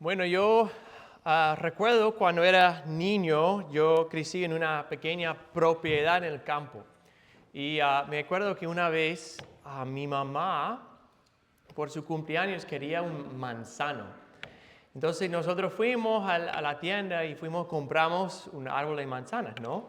Bueno, yo recuerdo cuando era niño, yo crecí en una pequeña propiedad en el campo. Y me acuerdo que una vez mi mamá, por su cumpleaños, quería un manzano. Entonces nosotros fuimos a la tienda y compramos un árbol de manzanas, ¿no?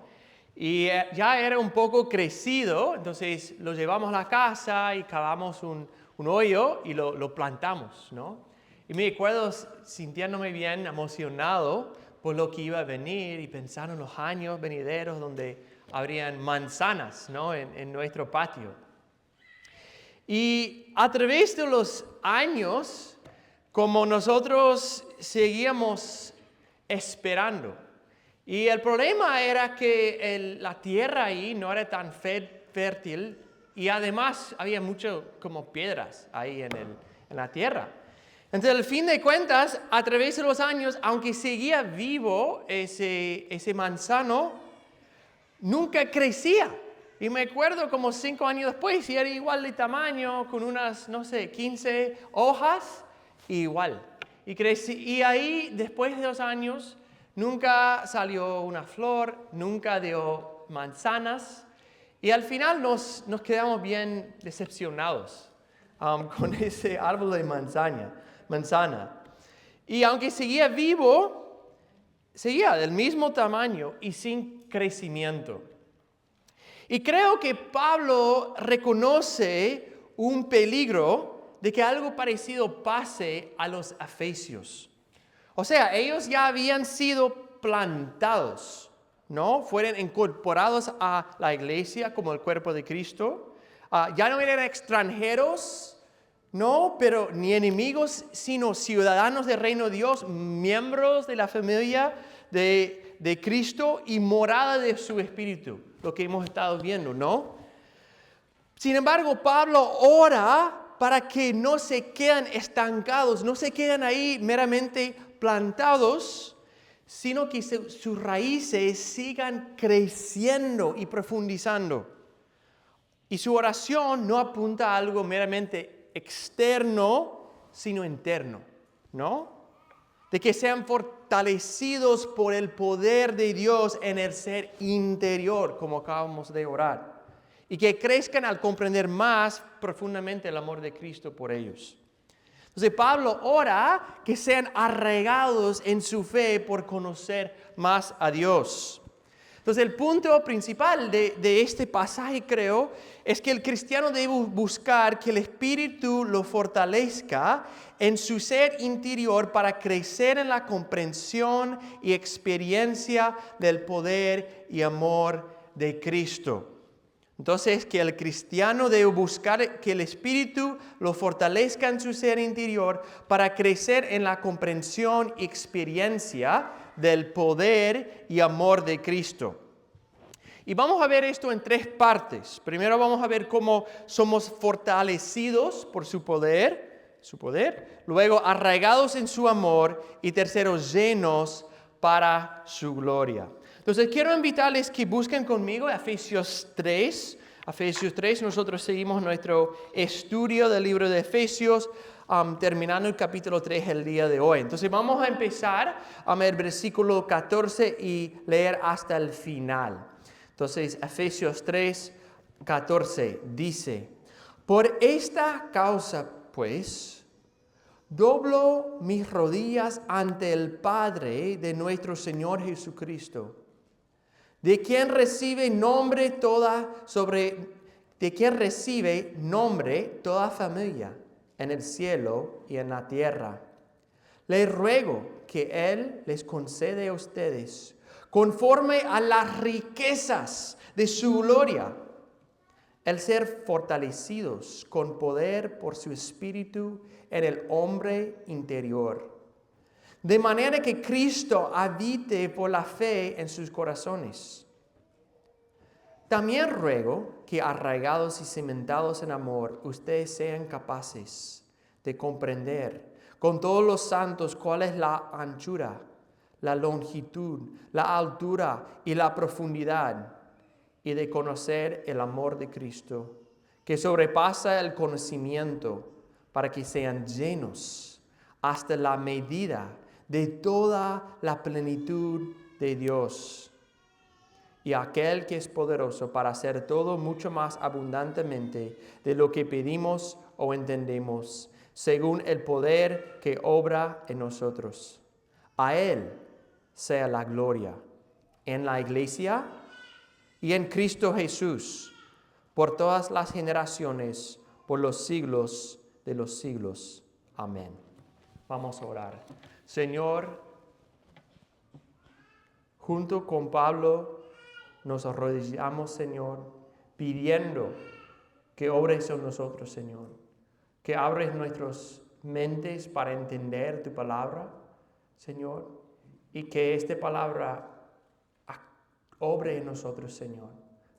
Y ya era un poco crecido, entonces lo llevamos a la casa y cavamos un hoyo y lo plantamos, ¿no? Y me acuerdo sintiéndome bien emocionado por lo que iba a venir y pensando en los años venideros donde habrían manzanas, ¿no? en nuestro patio. Y a través de los años, como nosotros seguíamos esperando. Y el problema era que la tierra ahí no era tan fértil y además había mucho como piedras ahí en la tierra. Entonces, al fin de cuentas, a través de los años, aunque seguía vivo ese manzano, nunca crecía. Y me acuerdo como 5 años después, y era igual de tamaño, con unas, 15 hojas, igual. Y ahí, después de 2 años, nunca salió una flor, nunca dio manzanas. Y al final nos quedamos bien decepcionados con ese árbol de manzana. Y aunque seguía vivo, seguía del mismo tamaño y sin crecimiento. Y creo que Pablo reconoce un peligro de que algo parecido pase a los efesios. O sea, ellos ya habían sido plantados, ¿no? Fueron incorporados a la iglesia como el cuerpo de Cristo. Ya no eran extranjeros, no, pero ni enemigos, sino ciudadanos del reino de Dios, miembros de la familia de Cristo y morada de su Espíritu, lo que hemos estado viendo, ¿no? Sin embargo, Pablo ora para que no se queden estancados, no se queden ahí meramente plantados, sino que sus raíces sigan creciendo y profundizando. Y su oración no apunta a algo meramente externo, sino interno, ¿no? De que sean fortalecidos por el poder de Dios en el ser interior, como acabamos de orar. Y que crezcan al comprender más profundamente el amor de Cristo por ellos. Entonces Pablo ora que sean arraigados en su fe por conocer más a Dios. Entonces el punto principal de este pasaje, creo, es que el cristiano debe buscar que el Espíritu lo fortalezca en su ser interior para crecer en la comprensión y experiencia del poder y amor de Cristo. Entonces, que el cristiano debe buscar que el Espíritu lo fortalezca en su ser interior para crecer en la comprensión y experiencia del poder y amor de Cristo. Y vamos a ver esto en 3 partes. Primero vamos a ver cómo somos fortalecidos por su poder. Luego, arraigados en su amor. Y tercero, llenos para su gloria. Entonces, quiero invitarles que busquen conmigo Efesios 3. Efesios 3, nosotros seguimos nuestro estudio del libro de Efesios, terminando el capítulo 3 el día de hoy. Entonces, vamos a empezar a ver el versículo 14 y leer hasta el final. Entonces, Efesios 3, 14 dice: por esta causa, pues, doblo mis rodillas ante el Padre de nuestro Señor Jesucristo, de quien recibe nombre toda familia en el cielo y en la tierra. Le ruego que Él les concede a ustedes, conforme a las riquezas de su gloria, el ser fortalecidos con poder por su Espíritu en el hombre interior, de manera que Cristo habite por la fe en sus corazones. También ruego que, arraigados y cimentados en amor, ustedes sean capaces de comprender con todos los santos cuál es la anchura, la longitud, la altura y la profundidad, y de conocer el amor de Cristo, que sobrepasa el conocimiento, para que sean llenos hasta la medida de toda la plenitud de Dios. Y aquel que es poderoso para hacer todo mucho más abundantemente de lo que pedimos o entendemos, según el poder que obra en nosotros. A Él sea la gloria en la iglesia y en Cristo Jesús, por todas las generaciones, por los siglos de los siglos. Amén. Vamos a orar. Señor, junto con Pablo, nos arrodillamos, Señor, pidiendo que obres en nosotros, Señor. Que abres nuestras mentes para entender tu palabra, Señor. Y que esta palabra obre en nosotros, Señor.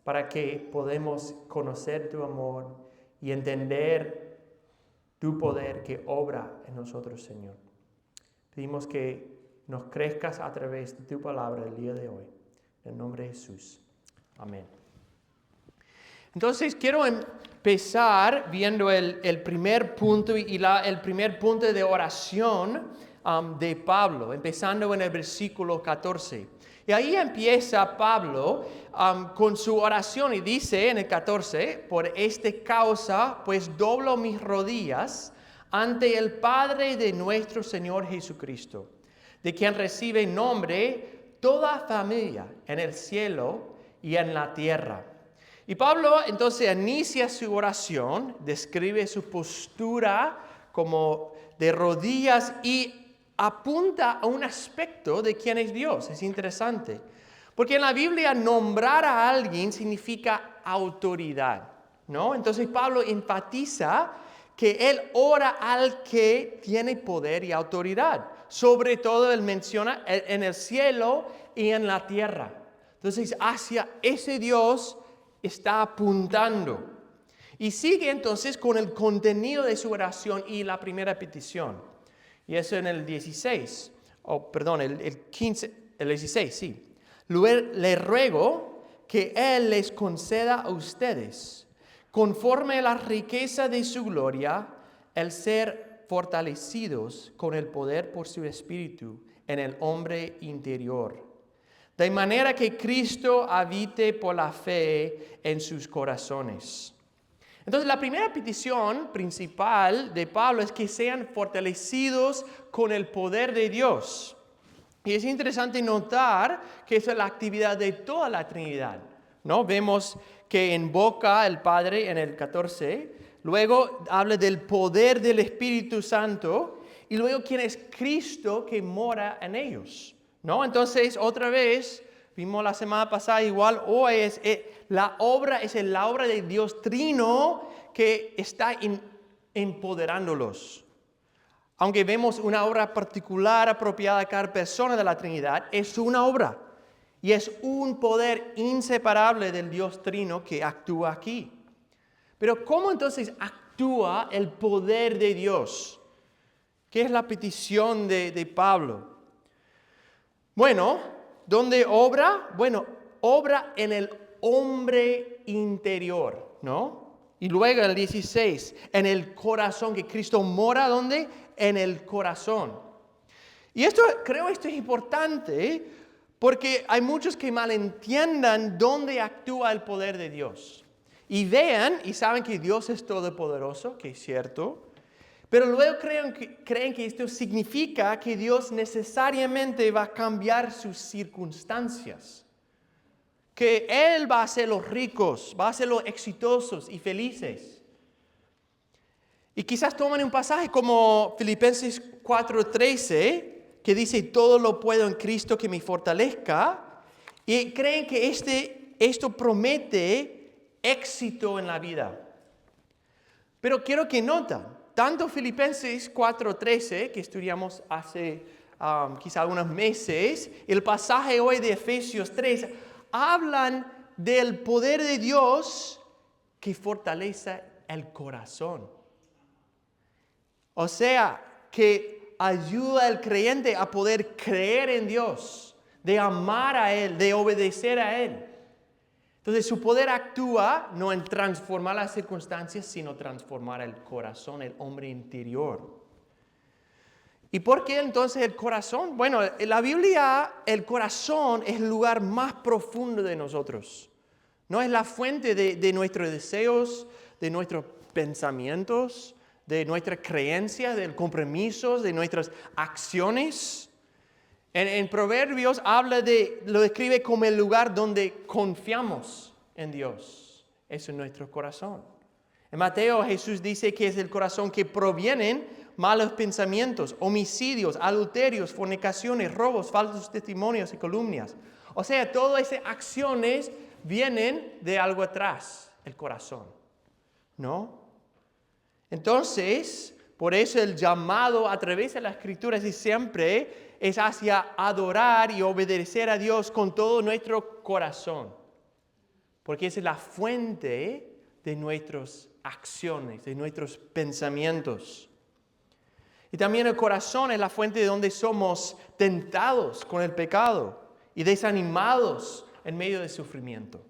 Para que podamos conocer tu amor y entender tu poder que obra en nosotros, Señor. Pedimos que nos crezcas a través de tu palabra el día de hoy. En el nombre de Jesús. Amén. Entonces quiero empezar viendo el primer punto y el primer punto de oración de Pablo, empezando en el versículo 14. Y ahí empieza Pablo con su oración y dice en el 14, por esta causa pues doblo mis rodillas ante el Padre de nuestro Señor Jesucristo, de quien recibe nombre toda familia en el cielo y en la tierra. Y Pablo entonces inicia su oración, describe su postura como de rodillas y apunta a un aspecto de quién es Dios. Es interesante, porque en la Biblia nombrar a alguien significa autoridad, ¿no? Entonces Pablo enfatiza que él ora al que tiene poder y autoridad. Sobre todo él menciona en el cielo y en la tierra. Entonces hacia ese Dios está apuntando. Y sigue entonces con el contenido de su oración y la primera petición. Y eso en el 16, el 15, el 16, sí. Luego le ruego que Él les conceda a ustedes, conforme a la riqueza de su gloria, el ser fortalecidos con el poder por su Espíritu en el hombre interior, de manera que Cristo habite por la fe en sus corazones. Entonces, la primera petición principal de Pablo es que sean fortalecidos con el poder de Dios. Y es interesante notar que esa es la actividad de toda la Trinidad, ¿no? Vemos que invoca al Padre en el 14, luego habla del poder del Espíritu Santo y luego quién es Cristo que mora en ellos, ¿no? Entonces, otra vez, vimos la semana pasada igual, hoy es la obra de Dios Trino que está empoderándolos. Aunque vemos una obra particular apropiada a cada persona de la Trinidad, es una obra y es un poder inseparable del Dios Trino que actúa aquí. Pero ¿cómo entonces actúa el poder de Dios? ¿Qué es la petición de Pablo? Bueno, ¿dónde obra? Bueno, obra en el hombre interior, ¿no? Y luego en el 16, en el corazón, que Cristo mora, ¿dónde? En el corazón. Y creo esto es importante porque hay muchos que malentiendan dónde actúa el poder de Dios. Y vean y saben que Dios es todopoderoso, que es cierto, pero luego creen que esto significa que Dios necesariamente va a cambiar sus circunstancias. Que Él va a hacer los ricos, va a hacer los exitosos y felices. Y quizás toman un pasaje como Filipenses 4:13, que dice, todo lo puedo en Cristo que me fortalezca, y creen que esto promete éxito en la vida. Pero quiero que noten, tanto Filipenses 4:13, que estudiamos hace quizá algunos meses, el pasaje hoy de Efesios 3, hablan del poder de Dios que fortalece el corazón. O sea, que ayuda al creyente a poder creer en Dios, de amar a Él, de obedecer a Él. Entonces su poder actúa no en transformar las circunstancias, sino transformar el corazón, el hombre interior. ¿Y por qué entonces el corazón? Bueno, en la Biblia el corazón es el lugar más profundo de nosotros. No es la fuente de nuestros deseos, de nuestros pensamientos, de nuestras creencias, de compromisos, de nuestras acciones. En Proverbios lo describe como el lugar donde confiamos en Dios. Eso es nuestro corazón. En Mateo Jesús dice que es el corazón que provienen malos pensamientos, homicidios, adulterios, fornicaciones, robos, falsos testimonios y calumnias. O sea, todas esas acciones vienen de algo atrás, el corazón, ¿no? Entonces, por eso el llamado a través de la Escritura siempre es hacia adorar y obedecer a Dios con todo nuestro corazón. Porque esa es la fuente de nuestras acciones, de nuestros pensamientos. Y también el corazón es la fuente de donde somos tentados con el pecado y desanimados en medio del sufrimiento.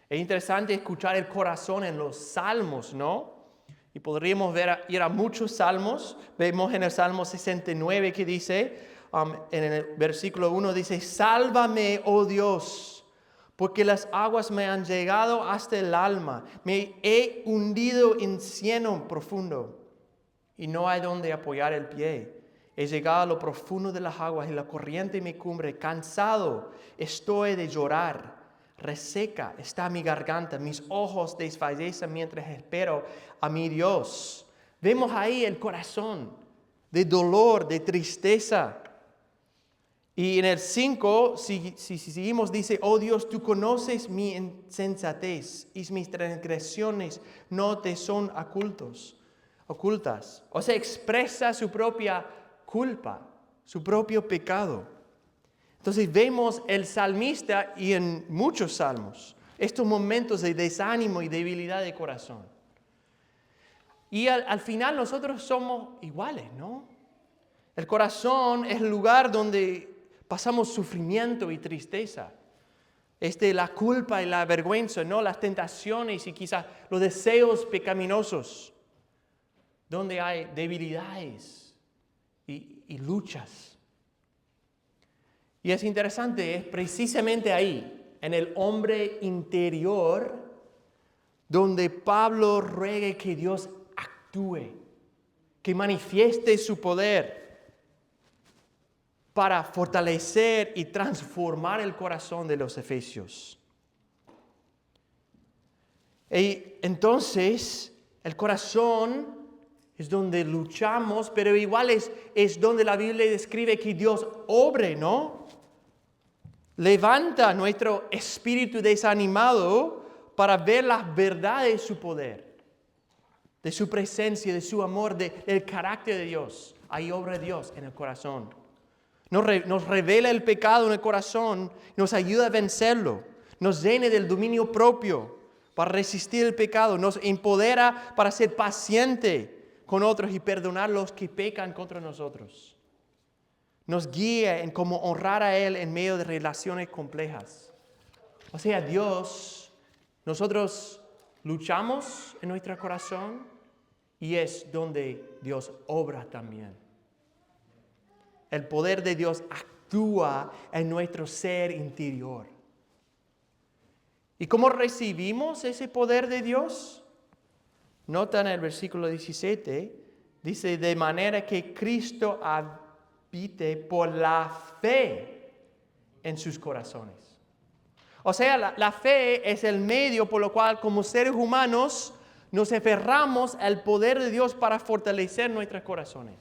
Es interesante escuchar el corazón en los salmos, ¿no? Y podríamos ir a muchos salmos. Vemos en el Salmo 69 que dice, en el versículo 1 dice, sálvame, oh Dios, porque las aguas me han llegado hasta el alma. Me he hundido en cieno profundo y no hay donde apoyar el pie. He llegado a lo profundo de las aguas y la corriente me cubre. Cansado estoy de llorar. Reseca está mi garganta, mis ojos desfallecen mientras espero a mi Dios. Vemos ahí el corazón de dolor, de tristeza. Y en el 5, si seguimos, dice, oh Dios, tú conoces mi insensatez y mis transgresiones no te son ocultas. O sea, expresa su propia culpa, su propio pecado. Entonces vemos el salmista y en muchos salmos estos momentos de desánimo y debilidad de corazón. Y al final nosotros somos iguales, ¿no? El corazón es el lugar donde pasamos sufrimiento y tristeza. La culpa y la vergüenza, ¿no? Las tentaciones y quizás los deseos pecaminosos, donde hay debilidades y luchas. Y es interesante, es precisamente ahí, en el hombre interior, donde Pablo ruega que Dios actúe, que manifieste su poder para fortalecer y transformar el corazón de los efesios. Y entonces, el corazón es donde luchamos, pero igual es donde la Biblia describe que Dios obre, ¿no? Levanta nuestro espíritu desanimado para ver las verdades de su poder, de su presencia, de su amor, del carácter de Dios. Ahí obra Dios en el corazón. Nos revela el pecado en el corazón, nos ayuda a vencerlo, nos llena del dominio propio para resistir el pecado, nos empodera para ser paciente con otros y perdonar los que pecan contra nosotros. Nos guía en cómo honrar a Él en medio de relaciones complejas. O sea, nosotros luchamos en nuestro corazón y es donde Dios obra también. El poder de Dios actúa en nuestro ser interior. ¿Y cómo recibimos ese poder de Dios? Nota en el versículo 17, dice, de manera que Cristo habite por la fe en sus corazones. O sea, la fe es el medio por lo cual como seres humanos nos aferramos al poder de Dios para fortalecer nuestros corazones.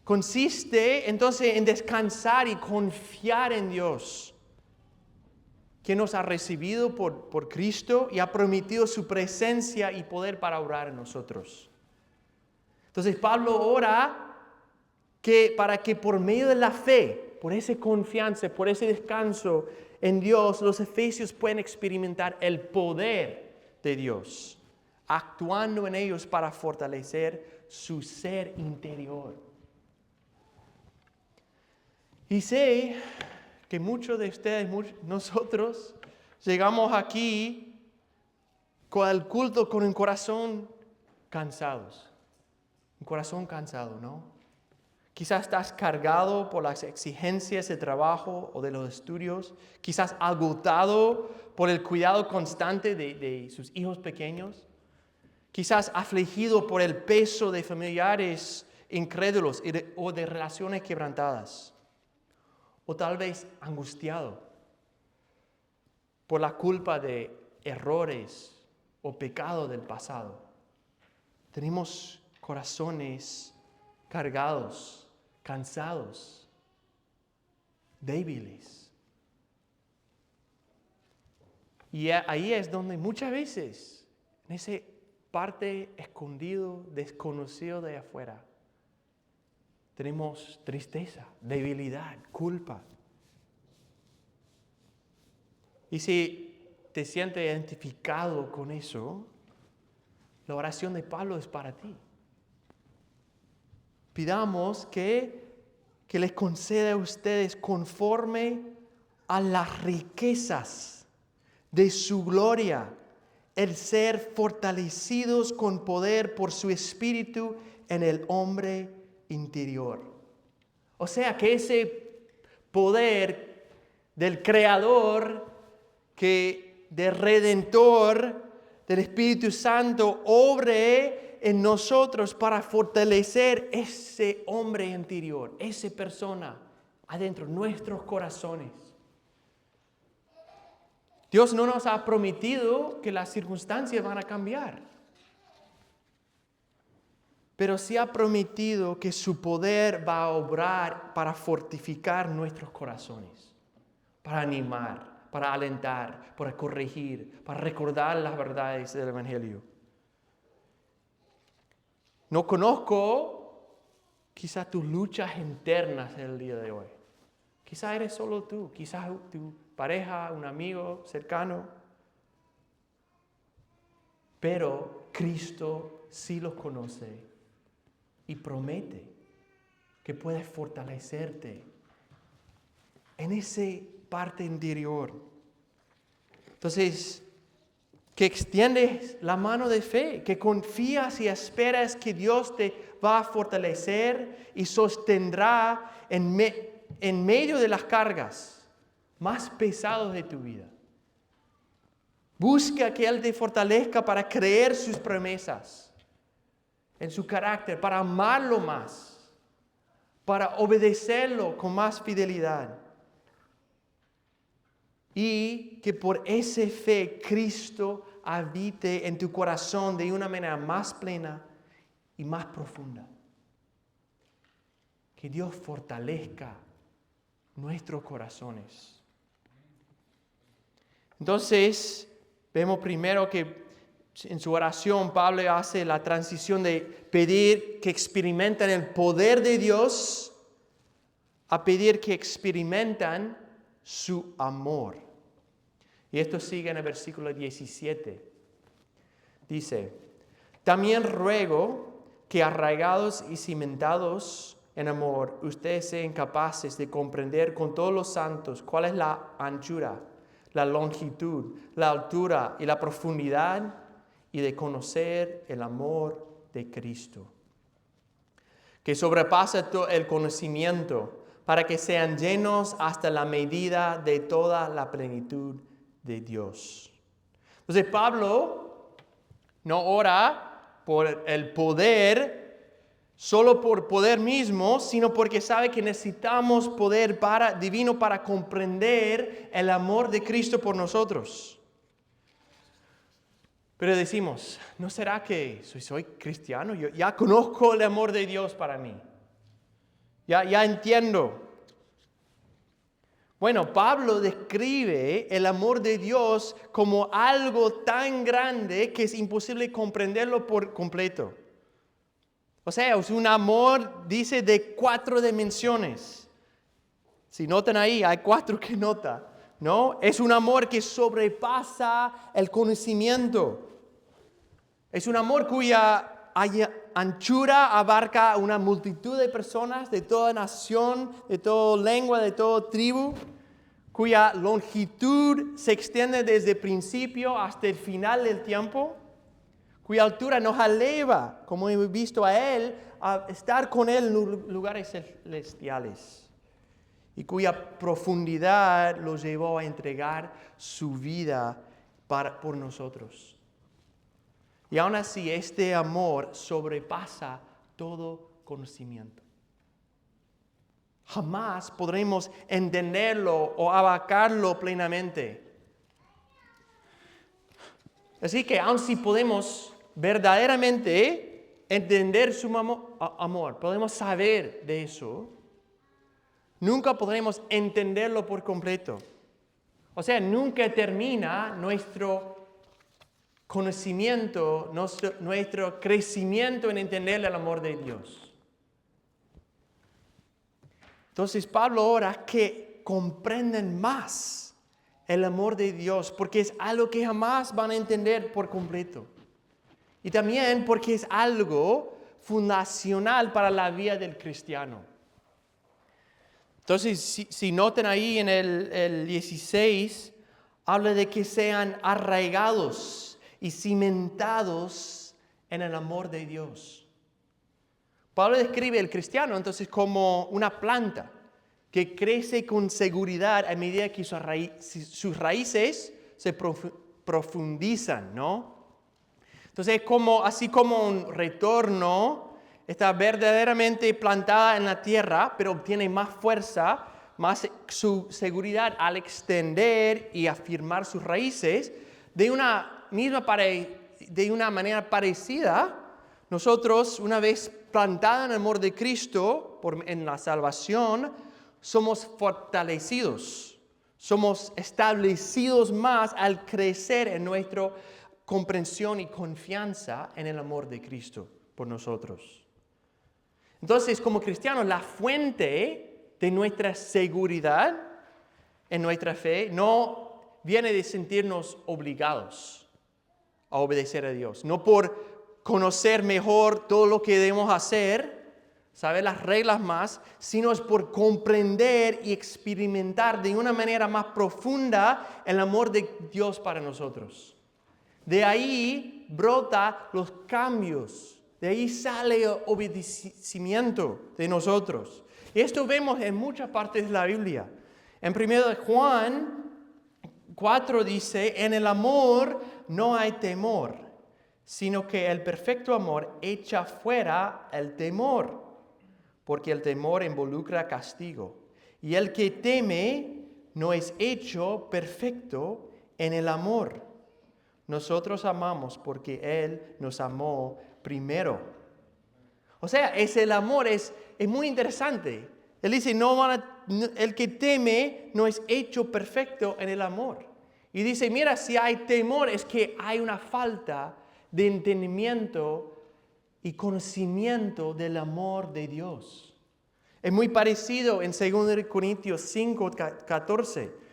Consiste entonces en descansar y confiar en Dios, que nos ha recibido por Cristo y ha prometido su presencia y poder para obrar en nosotros. Entonces Pablo ora para que por medio de la fe, por esa confianza, por ese descanso en Dios, los efesios pueden experimentar el poder de Dios, actuando en ellos para fortalecer su ser interior. Y sé que muchos de ustedes, nosotros, llegamos aquí con el culto con un corazón cansados. Un corazón cansado, ¿no? Quizás estás cargado por las exigencias de trabajo o de los estudios. Quizás agotado por el cuidado constante de sus hijos pequeños. Quizás afligido por el peso de familiares incrédulos o de relaciones quebrantadas. O tal vez angustiado por la culpa de errores o pecado del pasado. Tenemos corazones cargados, cansados, débiles. Y ahí es donde muchas veces, en ese parte escondido, desconocido de afuera, tenemos tristeza, debilidad, culpa. Y si te sientes identificado con eso, la oración de Pablo es para ti. Pidamos que les conceda a ustedes conforme a las riquezas de su gloria, el ser fortalecidos con poder por su espíritu en el hombre interior. O sea, que ese poder del Creador, del Redentor, del Espíritu Santo, obre en nosotros para fortalecer ese hombre interior, esa persona adentro, nuestros corazones. Dios no nos ha prometido que las circunstancias van a cambiar, pero sí ha prometido que su poder va a obrar para fortificar nuestros corazones, para animar, para alentar, para corregir, para recordar las verdades del Evangelio. No conozco quizás tus luchas internas en el día de hoy. Quizás eres solo tú, quizás tu pareja, un amigo cercano. Pero Cristo sí los conoce y promete que puede fortalecerte en esa parte interior. Entonces, que extiendes la mano de fe, que confías y esperas que Dios te va a fortalecer y sostendrá en medio de las cargas más pesadas de tu vida. Busca que Él te fortalezca para creer sus promesas en su carácter, para amarlo más, para obedecerlo con más fidelidad. Y que por esa fe Cristo habite en tu corazón de una manera más plena y más profunda. Que Dios fortalezca nuestros corazones. Entonces, vemos primero que en su oración Pablo hace la transición de pedir que experimenten el poder de Dios a pedir que experimentan su amor. Y esto sigue en el versículo 17. Dice, también ruego que arraigados y cimentados en amor, ustedes sean capaces de comprender con todos los santos cuál es la anchura, la longitud, la altura y la profundidad, y de conocer el amor de Cristo, que sobrepasa todo el conocimiento, para que sean llenos hasta la medida de toda la plenitud de Dios. Entonces Pablo no ora por el poder, solo por poder mismo, sino porque sabe que necesitamos poder divino para comprender el amor de Cristo por nosotros. Pero decimos, ¿no será que soy cristiano? Yo ya conozco el amor de Dios para mí. Ya entiendo. Bueno, Pablo describe el amor de Dios como algo tan grande que es imposible comprenderlo por completo. O sea, es un amor, dice, de 4 dimensiones. Si notan ahí, hay 4 que nota, ¿no? Es un amor que sobrepasa el conocimiento. Es un amor cuya anchura abarca una multitud de personas de toda nación, de toda lengua, de toda tribu, cuya longitud se extiende desde el principio hasta el final del tiempo, cuya altura nos eleva, como hemos visto a Él, a estar con Él en lugares celestiales, y cuya profundidad lo llevó a entregar su vida por nosotros. Y aún así, este amor sobrepasa todo conocimiento. Jamás podremos entenderlo o abarcarlo plenamente. Así que aun si podemos verdaderamente entender su amor, podemos saber de eso, nunca podremos entenderlo por completo. O sea, nunca termina nuestro conocimiento, nuestro crecimiento en entender el amor de Dios. Entonces Pablo ora que comprendan más el amor de Dios, porque es algo que jamás van a entender por completo. Y también porque es algo fundacional para la vida del cristiano. Entonces, si notan ahí en el 16, habla de que sean arraigados y cimentados en el amor de Dios. Pablo describe al cristiano entonces como una planta que crece con seguridad a medida que sus raíces se profundizan, ¿no? Entonces, así como un retorno está verdaderamente plantada en la tierra, pero obtiene más fuerza, más su seguridad al extender y afirmar sus raíces, de una manera parecida, nosotros, una vez plantada en el amor de Cristo, en la salvación, somos fortalecidos, somos establecidos más al crecer en nuestra comprensión y confianza en el amor de Cristo por nosotros. Entonces, como cristianos, la fuente de nuestra seguridad en nuestra fe no viene de sentirnos obligados a obedecer a Dios, no por conocer mejor todo lo que debemos hacer, saber las reglas más, sino es por comprender y experimentar de una manera más profunda el amor de Dios para nosotros. De ahí brota los cambios, de ahí sale el obedecimiento de nosotros. Y esto vemos en muchas partes de la Biblia. En 1 Juan 4 dice, en el amor no hay temor, sino que el perfecto amor echa fuera el temor, porque el temor involucra castigo. Y el que teme no es hecho perfecto en el amor. Nosotros amamos porque Él nos amó primero. O sea, el amor es muy interesante. Él dice, el que teme no es hecho perfecto en el amor. Y dice, mira, si hay temor es que hay una falta de entendimiento y conocimiento del amor de Dios. Es muy parecido en 2 Corintios 5, 14.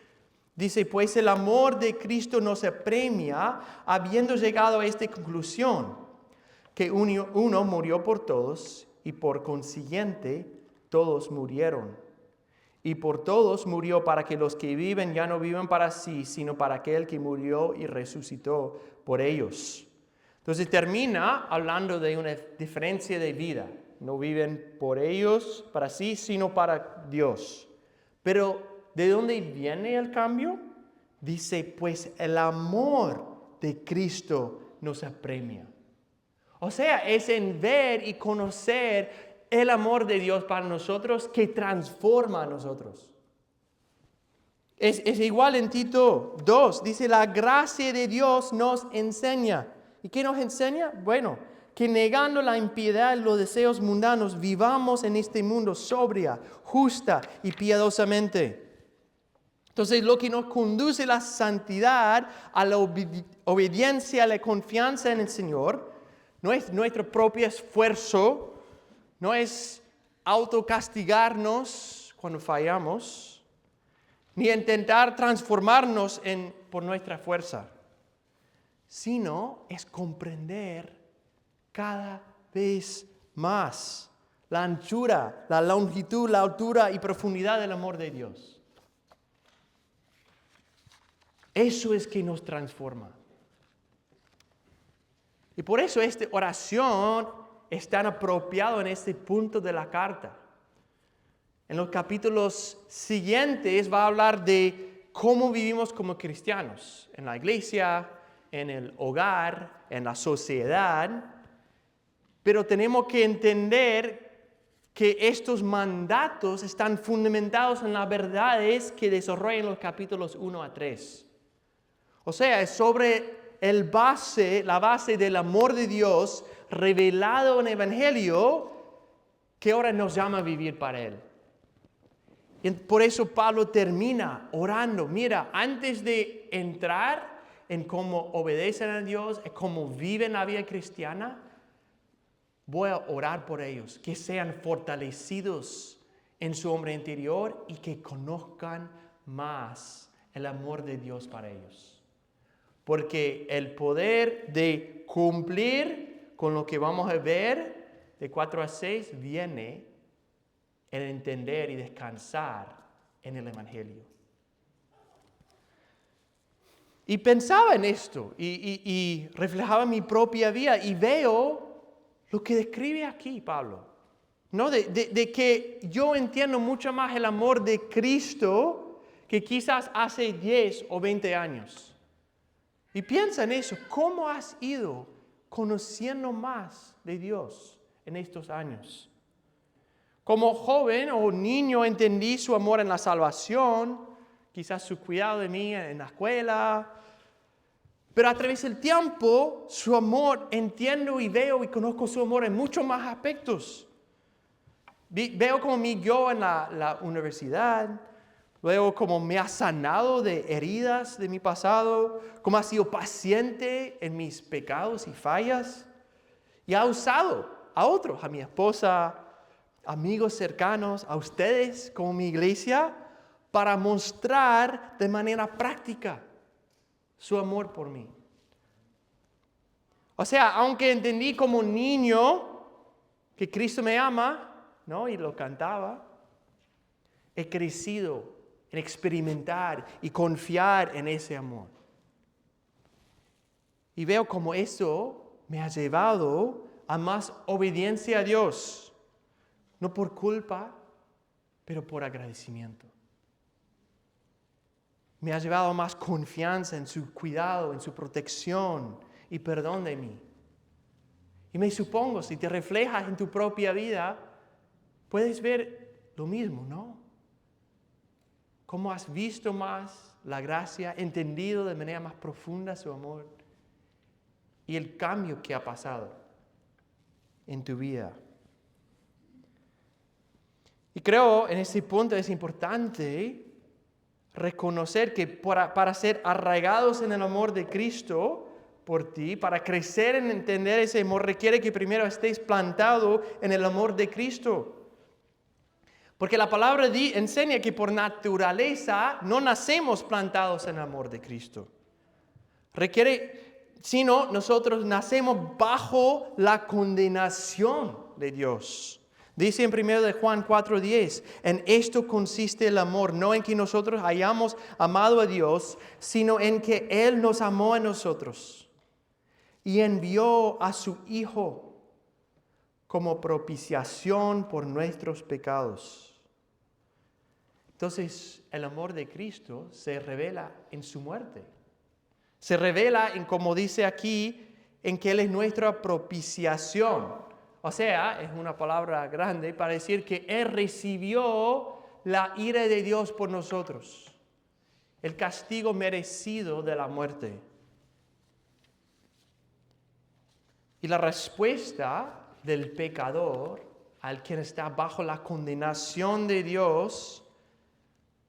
Dice, pues el amor de Cristo nos apremia, habiendo llegado a esta conclusión, que uno murió por todos y por consiguiente todos murieron. Y por todos murió para que los que viven ya no vivan para sí, sino para aquel que murió y resucitó por ellos. Entonces termina hablando de una diferencia de vida. No viven por ellos, para sí, sino para Dios. Pero, ¿de dónde viene el cambio? Dice, pues el amor de Cristo nos apremia. O sea, es en ver y conocer el amor de Dios para nosotros que transforma a nosotros. Es igual en Tito 2, dice, la gracia de Dios nos enseña. ¿Y qué nos enseña? Bueno, que negando la impiedad y los deseos mundanos, vivamos en este mundo sobria, justa y piadosamente. Entonces, lo que nos conduce a la santidad, a la obediencia, a la confianza en el Señor, no es nuestro propio esfuerzo, no es autocastigarnos cuando fallamos, ni intentar transformarnos por nuestra fuerza, sino es comprender cada vez más la anchura, la longitud, la altura y profundidad del amor de Dios. Eso es que nos transforma. Y por eso esta oración es tan apropiada en este punto de la carta. En los capítulos siguientes va a hablar de cómo vivimos como cristianos, en la iglesia, en el hogar, en la sociedad. Pero tenemos que entender que estos mandatos están fundamentados en las verdades que desarrollan los capítulos 1 a 3. O sea, es sobre la base del amor de Dios revelado en el Evangelio que ahora nos llama a vivir para Él. Y por eso Pablo termina orando. Mira, antes de entrar en cómo obedecen a Dios, en cómo viven la vida cristiana, voy a orar por ellos, que sean fortalecidos en su hombre interior y que conozcan más el amor de Dios para ellos. Porque el poder de cumplir con lo que vamos a ver de 4 a 6 viene en entender y descansar en el Evangelio. Y pensaba en esto y reflejaba mi propia vida y veo lo que describe aquí Pablo, ¿no? De que yo entiendo mucho más el amor de Cristo que quizás hace 10 o 20 años. Y piensa en eso, ¿cómo has ido conociendo más de Dios en estos años? Como joven o niño entendí su amor en la salvación, quizás su cuidado de mí en la escuela. Pero a través del tiempo, su amor, entiendo y veo y conozco su amor en muchos más aspectos. Veo cómo me guió en la universidad, veo cómo me ha sanado de heridas de mi pasado, cómo ha sido paciente en mis pecados y fallas, y ha usado a otros, a mi esposa, amigos cercanos, a ustedes como mi iglesia, para mostrar de manera práctica su amor por mí. O sea, aunque entendí como niño que Cristo me ama, ¿no? Y lo cantaba, he crecido en experimentar y confiar en ese amor. Y veo como eso me ha llevado a más obediencia a Dios, no por culpa, pero por agradecimiento. Me ha llevado a más confianza en su cuidado, en su protección y perdón de mí. Y me supongo, si te reflejas en tu propia vida, puedes ver lo mismo, ¿no? Cómo has visto más la gracia, entendido de manera más profunda su amor y el cambio que ha pasado en tu vida. Y creo en ese punto es importante reconocer que para ser arraigados en el amor de Cristo por ti, para crecer en entender ese amor, requiere que primero estés plantado en el amor de Cristo. Porque la palabra enseña que por naturaleza no nacemos plantados en el amor de Cristo. Sino nosotros nacemos bajo la condenación de Dios. Dice en 1 de Juan 4:10, en esto consiste el amor, no en que nosotros hayamos amado a Dios, sino en que Él nos amó a nosotros y envió a su Hijo como propiciación por nuestros pecados. Entonces, el amor de Cristo se revela en su muerte. Se revela en, como dice aquí, en que Él es nuestra propiciación. O sea, es una palabra grande para decir que Él recibió la ira de Dios por nosotros, el castigo merecido de la muerte. Y la respuesta del pecador, al quien está bajo la condenación de Dios,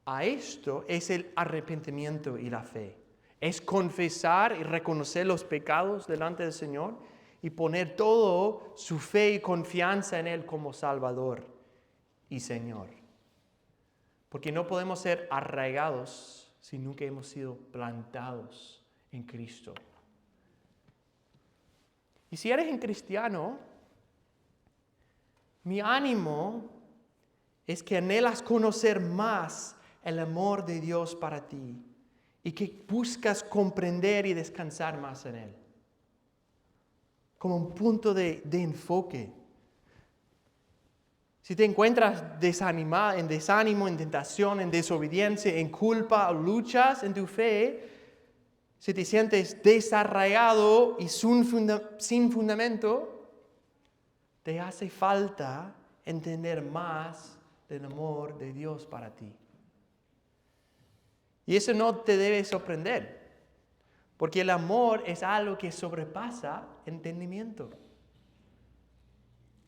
a esto es el arrepentimiento y la fe. Es confesar y reconocer los pecados delante del Señor y poner todo su fe y confianza en Él como Salvador y Señor. Porque no podemos ser arraigados si nunca hemos sido plantados en Cristo. Y si eres un cristiano, mi ánimo es que anhelas conocer más el amor de Dios para ti y que buscas comprender y descansar más en Él. como un punto de enfoque. Si te encuentras desanimado, en desánimo, en tentación, en desobediencia, en culpa o luchas en tu fe, si te sientes desarraigado y sin fundamento, te hace falta entender más del amor de Dios para ti. Y eso no te debe sorprender, porque el amor es algo que sobrepasa entendimiento.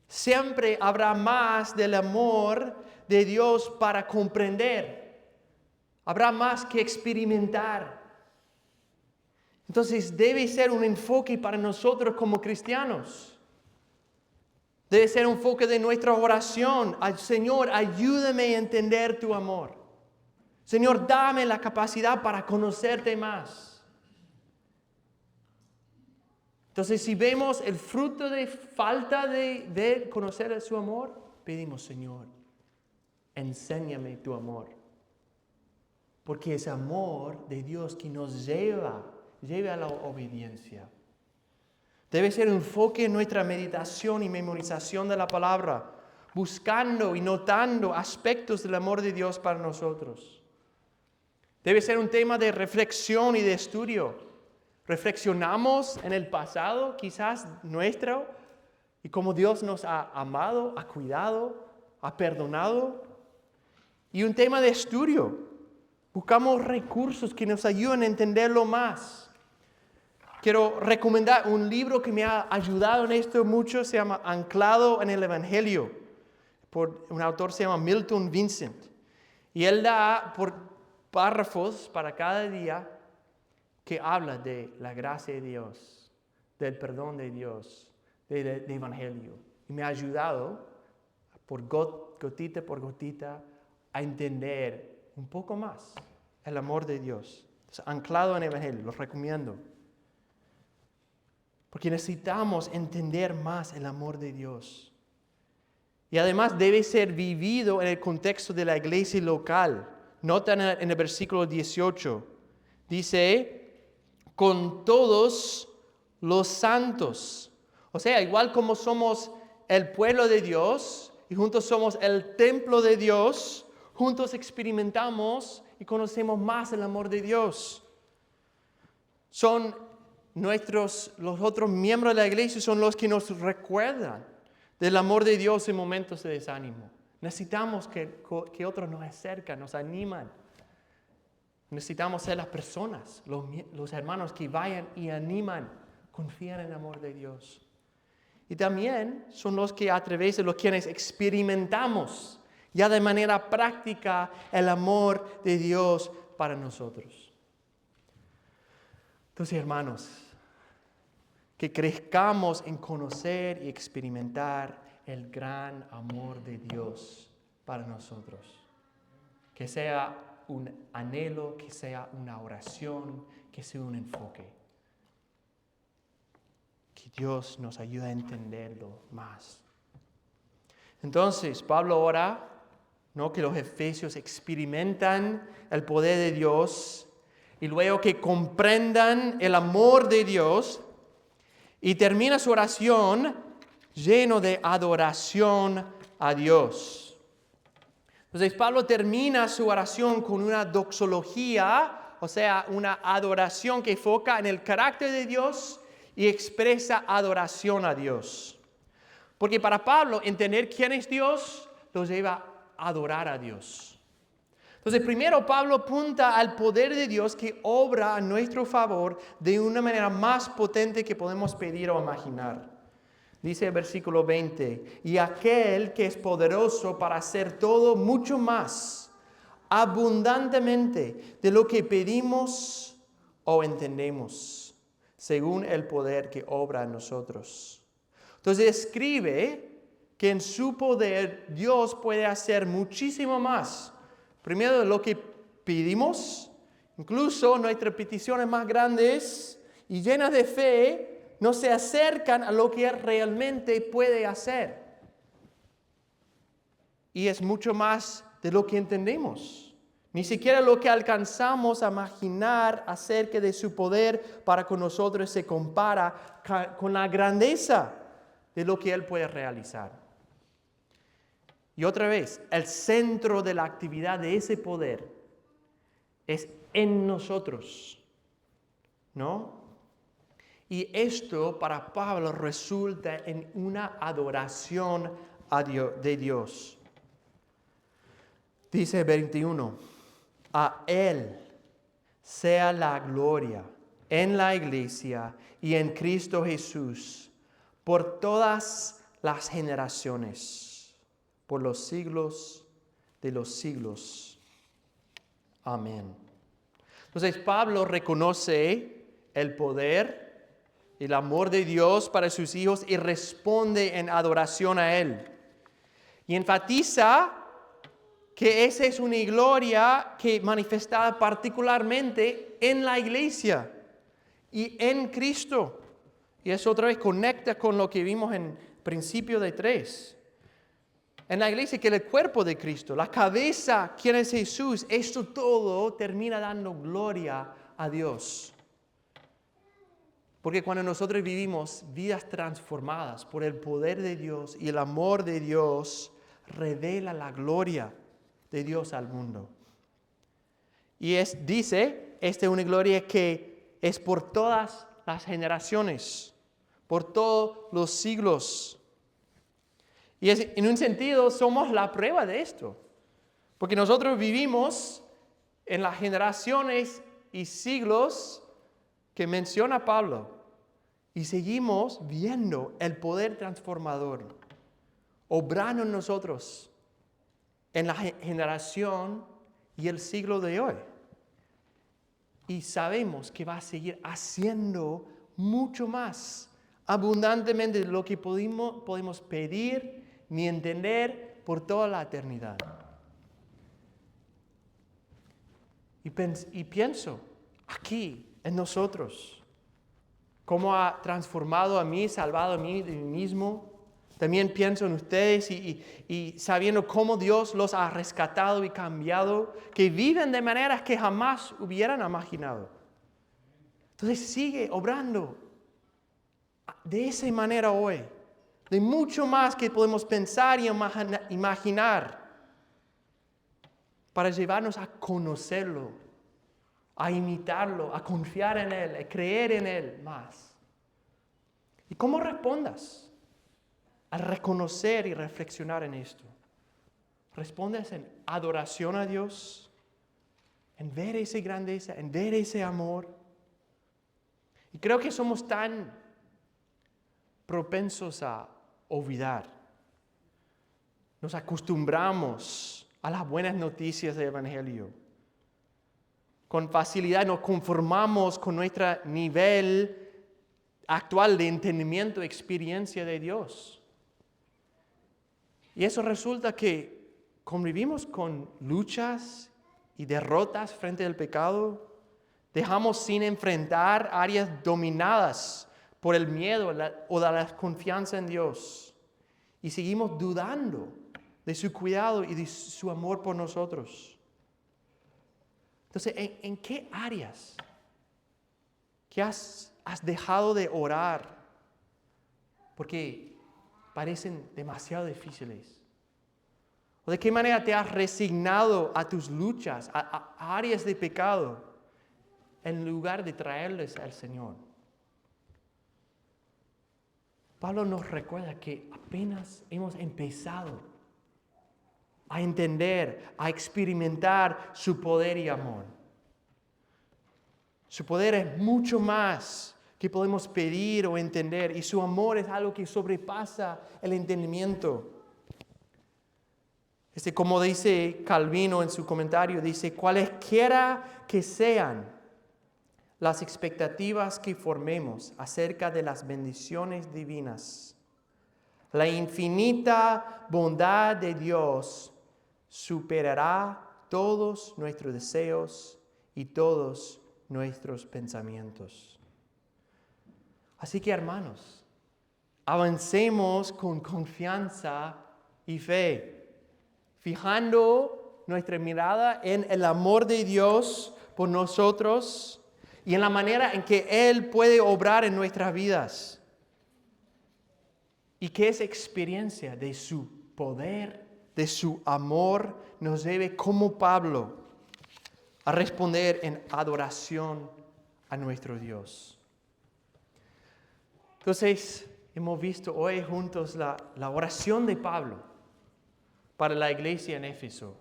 Siempre habrá más del amor de Dios para comprender. Habrá más que experimentar. Entonces debe ser un enfoque para nosotros como cristianos. Debe ser un enfoque de nuestra oración. Señor, ayúdame a entender tu amor. Señor, dame la capacidad para conocerte más. Entonces, si vemos el fruto de falta de conocer su amor, pedimos, Señor, enséñame tu amor. Porque es amor de Dios que nos lleva a la obediencia. Debe ser un enfoque en nuestra meditación y memorización de la palabra, buscando y notando aspectos del amor de Dios para nosotros. Debe ser un tema de reflexión y de estudio. Reflexionamos en el pasado, quizás nuestro, y cómo Dios nos ha amado, ha cuidado, ha perdonado. Y un tema de estudio. Buscamos recursos que nos ayuden a entenderlo más. Quiero recomendar un libro que me ha ayudado en esto mucho, se llama Anclado en el Evangelio, por un autor se llama Milton Vincent. Y él da por párrafos para cada día que habla de la gracia de Dios, del perdón de Dios, del Evangelio. Y me ha ayudado por gotita por gotita a entender un poco más el amor de Dios. Entonces, Anclado en el Evangelio, los recomiendo. Porque necesitamos entender más el amor de Dios. Y además debe ser vivido en el contexto de la iglesia local. Nota en el versículo 18. Dice, con todos los santos. O sea, igual como somos el pueblo de Dios y juntos somos el templo de Dios, juntos experimentamos y conocemos más el amor de Dios. Los otros miembros de la iglesia son los que nos recuerdan del amor de Dios en momentos de desánimo. Necesitamos que otros nos acercan, nos animan. Necesitamos ser las personas, los hermanos que vayan y animan, confían en el amor de Dios. Y también son los que a través de los quienes experimentamos ya de manera práctica el amor de Dios para nosotros. Entonces, hermanos, que crezcamos en conocer y experimentar el gran amor de Dios para nosotros. Que sea un anhelo, que sea una oración, que sea un enfoque. Que Dios nos ayude a entenderlo más. Entonces, Pablo ora, ¿no?, que los efesios experimentan el poder de Dios y luego que comprendan el amor de Dios, y termina su oración lleno de adoración a Dios. Entonces Pablo termina su oración con una doxología, o sea, una adoración que enfoca en el carácter de Dios y expresa adoración a Dios. Porque para Pablo entender quién es Dios los lleva a adorar a Dios. Entonces primero Pablo apunta al poder de Dios que obra a nuestro favor de una manera más potente que podemos pedir o imaginar. Dice el versículo 20, y aquel que es poderoso para hacer todo mucho más, abundantemente de lo que pedimos o entendemos, según el poder que obra en nosotros. Entonces escribe que en su poder Dios puede hacer muchísimo más. Primero de lo que pedimos, incluso nuestras peticiones más grandes y llenas de fe, no se acercan a lo que Él realmente puede hacer. Y es mucho más de lo que entendemos. Ni siquiera lo que alcanzamos a imaginar acerca de su poder para con nosotros se compara con la grandeza de lo que Él puede realizar. Y otra vez, el centro de la actividad de ese poder es en nosotros, ¿no? Y esto para Pablo resulta en una adoración de Dios. Dice 21, a Él sea la gloria en la iglesia y en Cristo Jesús por todas las generaciones, por los siglos de los siglos. Amén. Entonces Pablo reconoce el poder, el amor de Dios para sus hijos y responde en adoración a Él. Y enfatiza que esa es una gloria que manifestada particularmente en la iglesia y en Cristo. Y eso otra vez conecta con lo que vimos en principio de 3. En la iglesia, que el cuerpo de Cristo, la cabeza, quien es Jesús, esto todo termina dando gloria a Dios. Porque cuando nosotros vivimos vidas transformadas por el poder de Dios y el amor de Dios, revela la gloria de Dios al mundo. Y dice, esta es una gloria que es por todas las generaciones, por todos los siglos. Y en un sentido somos la prueba de esto. Porque nosotros vivimos en las generaciones y siglos que menciona Pablo. Y seguimos viendo el poder transformador obrando en nosotros en la generación y el siglo de hoy. Y sabemos que va a seguir haciendo mucho más abundantemente de lo que podemos pedir ni entender por toda la eternidad. Y pienso aquí en nosotros, cómo ha transformado a mí, salvado a mí de mí mismo. También pienso en ustedes y sabiendo cómo Dios los ha rescatado y cambiado, que viven de maneras que jamás hubieran imaginado. Entonces sigue obrando de esa manera hoy, de mucho más que podemos pensar y imaginar, para llevarnos a conocerlo, a imitarlo, a confiar en Él, a creer en Él más. ¿Y cómo respondas al reconocer y reflexionar en esto? ¿Respondes en adoración a Dios? ¿En ver esa grandeza? ¿En ver ese amor? Y creo que somos tan propensos a olvidar. Nos acostumbramos a las buenas noticias del Evangelio. Con facilidad nos conformamos con nuestro nivel actual de entendimiento, experiencia de Dios. Y eso resulta que convivimos con luchas y derrotas frente al pecado. Dejamos sin enfrentar áreas dominadas por el miedo o la desconfianza en Dios. Y seguimos dudando de su cuidado y de su amor por nosotros. Entonces, ¿en qué áreas que has dejado de orar porque parecen demasiado difíciles? ¿O de qué manera te has resignado a tus luchas, a áreas de pecado, en lugar de traerles al Señor? Pablo nos recuerda que apenas hemos empezado a entender, a experimentar su poder y amor. Su poder es mucho más que podemos pedir o entender, y su amor es algo que sobrepasa el entendimiento. Como dice Calvino en su comentario, dice, cualesquiera que sean las expectativas que formemos acerca de las bendiciones divinas, la infinita bondad de Dios superará todos nuestros deseos y todos nuestros pensamientos. Así que, hermanos, avancemos con confianza y fe, fijando nuestra mirada en el amor de Dios por nosotros y en la manera en que Él puede obrar en nuestras vidas. Y que esa experiencia de su poder, de su amor, nos lleve como Pablo a responder en adoración a nuestro Dios. Entonces, hemos visto hoy juntos la oración de Pablo para la iglesia en Éfeso.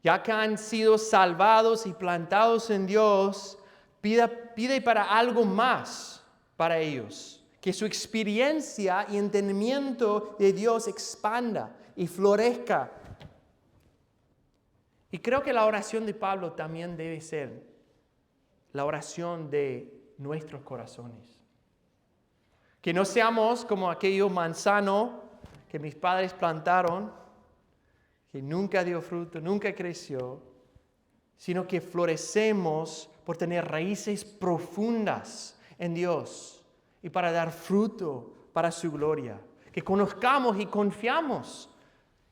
Ya que han sido salvados y plantados en Dios, pide para algo más para ellos. Que su experiencia y entendimiento de Dios expanda y florezca. Y creo que la oración de Pablo también debe ser la oración de nuestros corazones. Que no seamos como aquello manzano que mis padres plantaron, que nunca dio fruto, nunca creció, sino que florecemos por tener raíces profundas en Dios y para dar fruto para su gloria. Que conozcamos y confiamos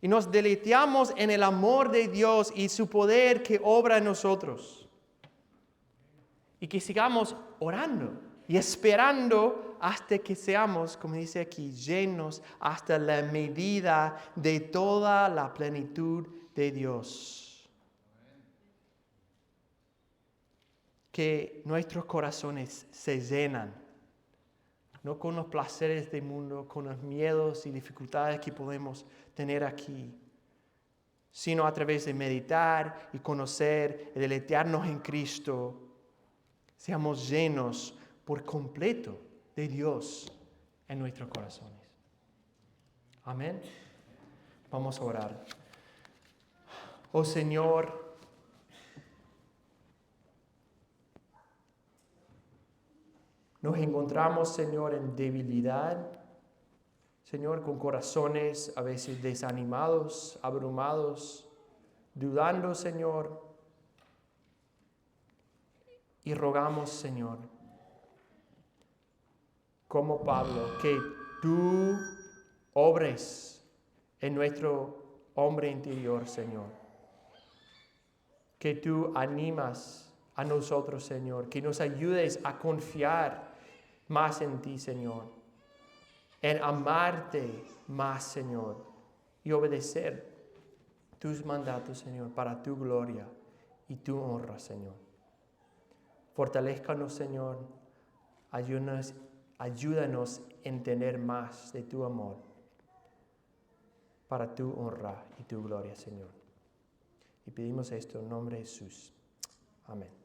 y nos deleitamos en el amor de Dios y su poder que obra en nosotros. Y que sigamos orando y esperando hasta que seamos, como dice aquí, llenos hasta la medida de toda la plenitud de Dios. Que nuestros corazones se llenan, no con los placeres del mundo, con los miedos y dificultades que podemos tener aquí, sino a través de meditar y conocer y deleitarnos en Cristo. Seamos llenos por completo de Dios en nuestros corazones. Amén. Vamos a orar. Oh Señor, nos encontramos, Señor, en debilidad. Señor, con corazones a veces desanimados, abrumados, dudando, Señor. Y rogamos, Señor, como Pablo, que tú obres en nuestro hombre interior, Señor. Que tú animas a nosotros, Señor. Que nos ayudes a confiar más en ti, Señor. En amarte más, Señor. Y obedecer tus mandatos, Señor, para tu gloria y tu honra, Señor. Fortalézcanos, Señor. Ayúdanos a entender más de tu amor para tu honra y tu gloria, Señor. Y pedimos esto en nombre de Jesús. Amén.